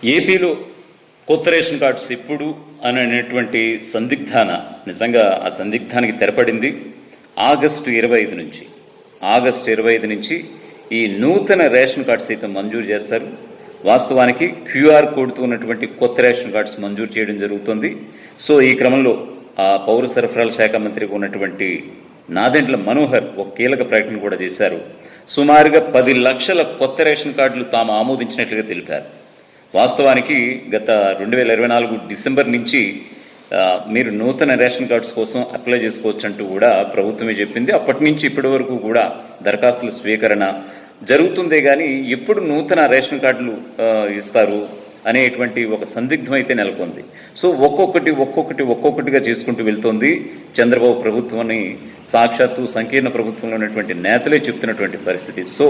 ఏపీలో కొత్త ration cards ఎప్పుడు అనేటువంటి సందిగ్ధాన నిజంగా ఆ సందిగ్ధానికి తెరపడింది ఆగస్టు 25 నుంచి. ఆగస్టు 25 నుంచి ఈ నూతన రేషన్ కార్డ్స్ అయితే మంజూరు చేస్తారు. వాస్తవానికి క్యూఆర్ కోడ్తో ఉన్నటువంటి కొత్త రేషన్ కార్డ్స్ మంజూరు చేయడం జరుగుతుంది. సో ఈ క్రమంలో ఆ పౌర సరఫరాల శాఖ మంత్రిగా ఉన్నటువంటి నాదెండ్ల మనోహర్ ఒక కీలక ప్రకటన కూడా చేశారు. సుమారుగా 10 లక్షల కొత్త రేషన్ కార్డులు తాము ఆమోదించినట్లుగా తెలిపారు. వాస్తవానికి గత 2024 డిసెంబర్ నుంచి మీరు నూతన రేషన్ కార్డ్స్ కోసం అప్లై చేసుకోవచ్చు అంటూ కూడా ప్రభుత్వమే చెప్పింది. అప్పటి నుంచి ఇప్పటి వరకు కూడా దరఖాస్తుల స్వీకరణ జరుగుతుందే కానీ ఎప్పుడు నూతన రేషన్ కార్డులు ఇస్తారు అనేటువంటి ఒక సందిగ్ధం అయితే నెలకొంది. సో ఒక్కొక్కటిగా చేసుకుంటూ వెళ్తోంది చంద్రబాబు ప్రభుత్వాన్ని. సాక్షాత్తు సంకీర్ణ ప్రభుత్వంలో ఉన్నటువంటి నేతలే చెప్తున్నటువంటి పరిస్థితి. సో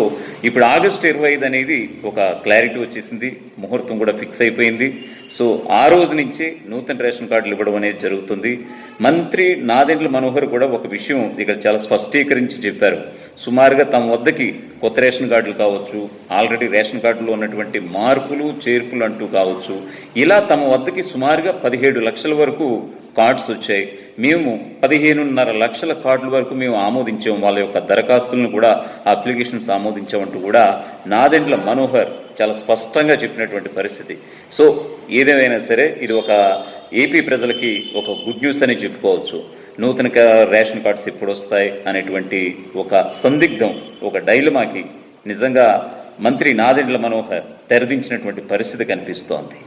ఇప్పుడు ఆగస్టు 25 అనేది ఒక క్లారిటీ వచ్చేసింది, ముహూర్తం కూడా ఫిక్స్ అయిపోయింది. సో ఆ రోజు నుంచే నూతన రేషన్ కార్డులు ఇవ్వడం అనేది జరుగుతుంది. మంత్రి నాదెండ్ల మనోహర్ కూడా ఒక విషయం ఇక్కడ చాలా స్పష్టీకరించి చెప్పారు. సుమారుగా తమ వద్దకి కొత్త రేషన్ కార్డులు కావచ్చు, ఆల్రెడీ రేషన్ కార్డులో ఉన్నటువంటి మార్పులు చేర్పులు అంటూ కావచ్చు, ఇలా తమ వద్దకి సుమారుగా 17 లక్షల వరకు కార్డ్స్ వచ్చాయి. మేము 15.5 లక్షల కార్డుల వరకు మేము ఆమోదించాం, వాళ్ళ యొక్క దరఖాస్తులను కూడా అప్లికేషన్స్ ఆమోదించామంటూ కూడా నాదెండ్ల మనోహర్ చాలా స్పష్టంగా చెప్పినటువంటి పరిస్థితి. సో ఏదేమైనా సరే ఇది ఒక ఏపీ ప్రజలకి ఒక గుడ్ న్యూస్ అని చెప్పుకోవచ్చు. నూతన రేషన్ కార్డ్స్ ఎప్పుడు వస్తాయి అనేటువంటి ఒక సందిగ్ధం, ఒక డైలమాకి నిజంగా మంత్రి నాదెండ్ల మనోహర్ తెరదించినటువంటి పరిస్థితి కనిపిస్తోంది.